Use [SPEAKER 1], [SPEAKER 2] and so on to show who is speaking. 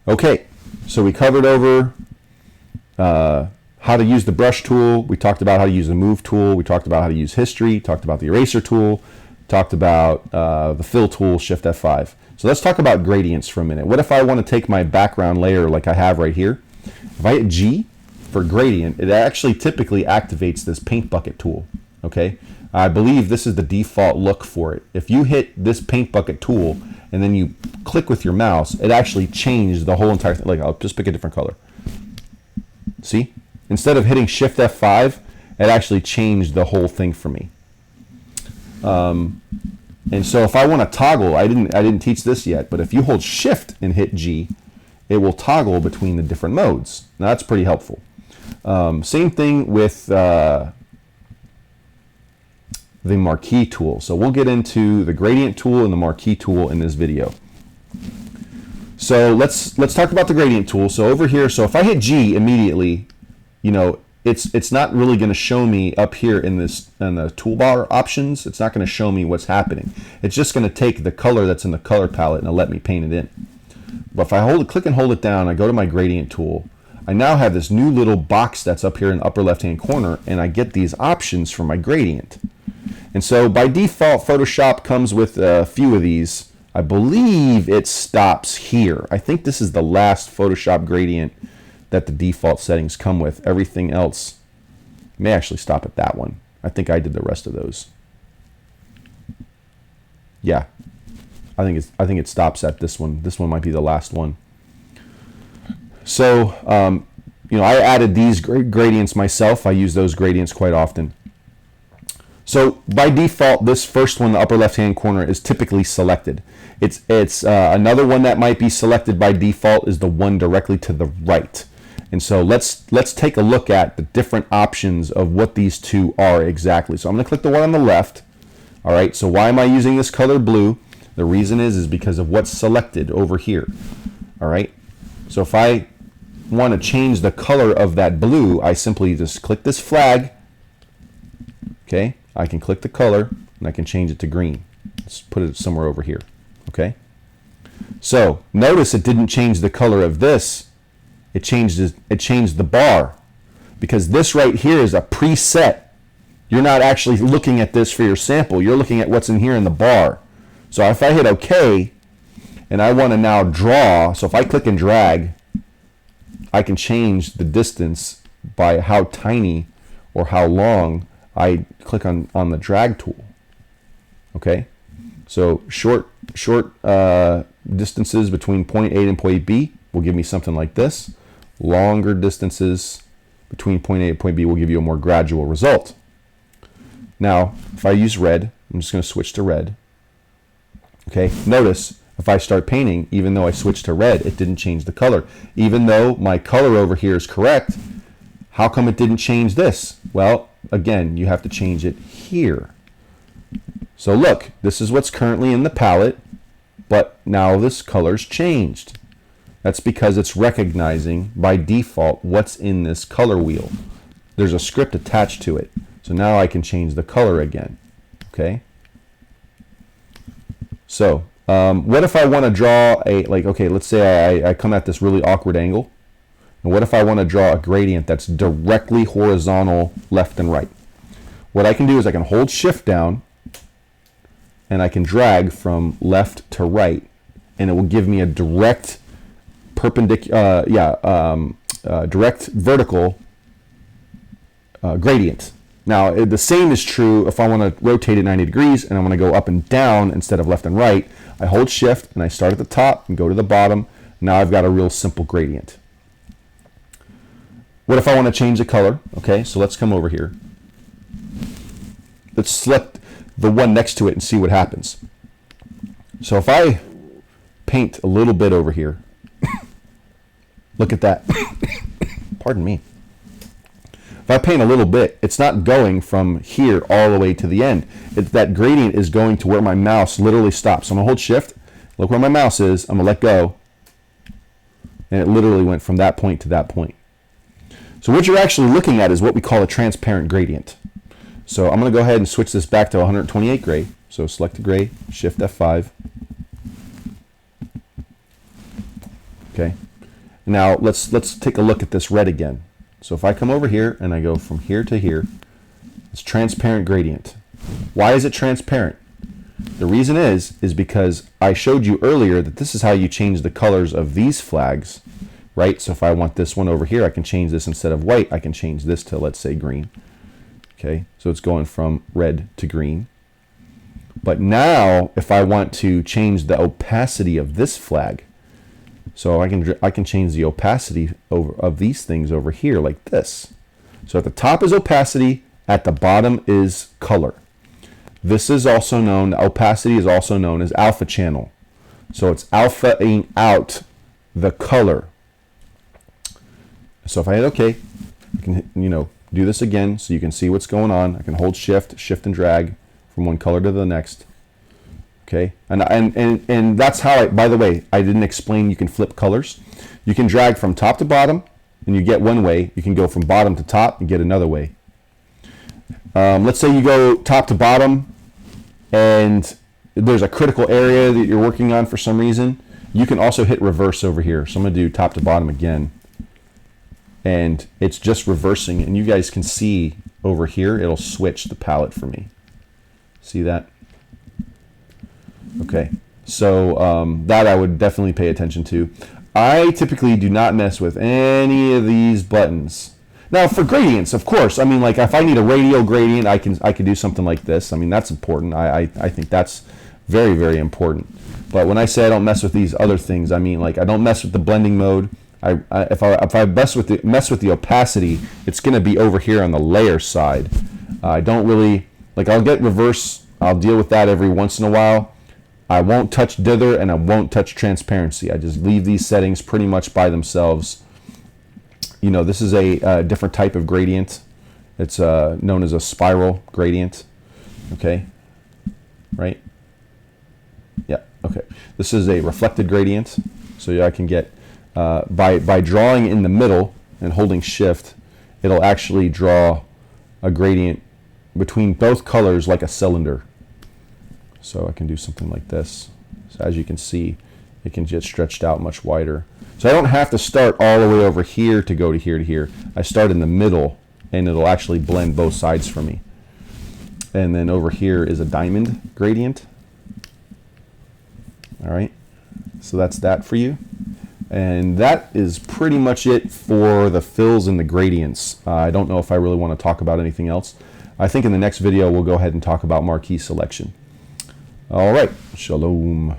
[SPEAKER 1] Okay, so we covered over how to use the brush tool. We talked about how to use the move tool. We talked about how to use history. Talked about the eraser tool. Talked about the fill tool, Shift F5. So let's talk about gradients for a minute. What if I want to take my background layer like I have right here? If I hit G for gradient, it actually typically activates this paint bucket tool. Okay, I believe this is the default look for it. If you hit this paint bucket tool and then you click with your mouse, it actually changed the whole entire thing. Like, I'll just pick a different color. See? Instead of hitting Shift F5, it actually changed the whole thing for me. And so if I want to toggle, I didn't teach this yet, but if you hold Shift and hit G, it will toggle between the different modes. Now that's pretty helpful. Same thing with the marquee tool. So we'll get into the gradient tool and the marquee tool in this video. So let's talk about the gradient tool. So over here, so if I hit G immediately, you know, it's not really going to show me up here in the toolbar options. It's not going to show me what's happening. It's just going to take the color that's in the color palette and it'll let me paint it in. But if I click and hold it down, I go to my gradient tool. I now have this new little box that's up here in the upper left-hand corner, and I get these options for my gradient. And so by default, Photoshop comes with a few of these. I believe it stops here. I think this is the last Photoshop gradient that the default settings come with. Everything else may actually stop at that one. I think I did the rest of those. Yeah, I think it stops at this one. This one might be the last one. So you know, I added these gradients myself. I use those gradients quite often. So by default, this first one, the upper left-hand corner, is typically selected. It's another one that might be selected by default is the one directly to the right. And so let's take a look at the different options of what these two are exactly. So I'm going to click the one on the left. All right. So why am I using this color blue? The reason is because of what's selected over here. All right. So if I want to change the color of that blue, I simply just click this flag. Okay. I can click the color and I can change it to green. Let's put it somewhere over here. Okay. So notice it didn't change the color of this. It changed the bar, because this right here is a preset. You're not actually looking at this for your sample. You're looking at what's in here in the bar. So if I hit OK and I want to now draw, so if I click and drag, I can change the distance by how tiny or how long I click on the drag tool. Okay, so short distances between point A and point B will give me something like this. Longer distances between point A and point B will give you a more gradual result. Now, if I use red, I'm just going to switch to red. Okay, notice if I start painting, even though I switched to red, it didn't change the color. Even though my color over here is correct, how come it didn't change this? Well, again, you have to change it here. So look, this is what's currently in the palette, but now this color's changed. That's because it's recognizing by default what's in this color wheel. There's a script attached to it. So now I can change the color again. Okay. So what if I want to draw okay, let's say I come at this really awkward angle. And what if I want to draw a gradient that's directly horizontal left and right? What I can do is I can hold Shift down and I can drag from left to right, and it will give me a direct perpendicular, direct vertical gradient. Now, the same is true if I want to rotate it 90 degrees and I want to go up and down instead of left and right. I hold Shift and I start at the top and go to the bottom. Now I've got a real simple gradient. What if I want to change the color? Okay, so let's come over here. Let's select the one next to it and see what happens. So if I paint a little bit over here, look at that. Pardon me. If I paint a little bit, it's not going from here all the way to the end. That gradient is going to where my mouse literally stops. So I'm going to hold Shift, look where my mouse is, I'm going to let go, and it literally went from that point to that point. So what you're actually looking at is what we call a transparent gradient. So I'm going to go ahead and switch this back to 128 gray. So select the gray, Shift F5. Okay. Now let's take a look at this red again. So if I come over here and I go from here to here, it's transparent gradient. Why is it transparent? The reason is because I showed you earlier that this is how you change the colors of these flags, right? So if I want this one over here, I can change this instead of white, I can change this to, let's say, green. Okay, so it's going from red to green. But now if I want to change the opacity of this flag, so I can change the opacity of these things over here like this. So at the top is opacity, at the bottom is color. This is also known, opacity is also known as alpha channel. So it's alphaing out the color. So if I hit OK, I can, do this again so you can see what's going on. I can hold shift and drag from one color to the next. Okay, and that's how by the way, I didn't explain you can flip colors. You can drag from top to bottom and you get one way. You can go from bottom to top and get another way. Let's say you go top to bottom and there's a critical area that you're working on for some reason. You can also hit reverse over here. So I'm going to do top to bottom again. And it's just reversing, and you guys can see over here, it'll switch the palette for me. See that? Okay, so that I would definitely pay attention to. I typically do not mess with any of these buttons. Now for gradients, of course, I mean, like if I need a radial gradient, I can do something like this. I mean, that's important. I think that's very, very important. But when I say I don't mess with these other things, I mean like I don't mess with the blending mode. If I mess with the opacity, it's going to be over here on the layer side. I don't really, like I'll get reverse, I'll deal with that every once in a while. I won't touch dither and I won't touch transparency. I just leave these settings pretty much by themselves. This is a different type of gradient. It's known as a spiral gradient. Okay, right? Yeah, okay. This is a reflected gradient. So I can get, by drawing in the middle and holding shift, it'll actually draw a gradient between both colors like a cylinder. So I can do something like this. So as you can see, it can get stretched out much wider. So I don't have to start all the way over here to go to here to here. I start in the middle and it'll actually blend both sides for me. And then over here is a diamond gradient. All right, so that's that for you. And that is pretty much it for the fills and the gradients. I don't know if I really want to talk about anything else. I think in the next video we'll go ahead and talk about marquee selection. All right, shalom.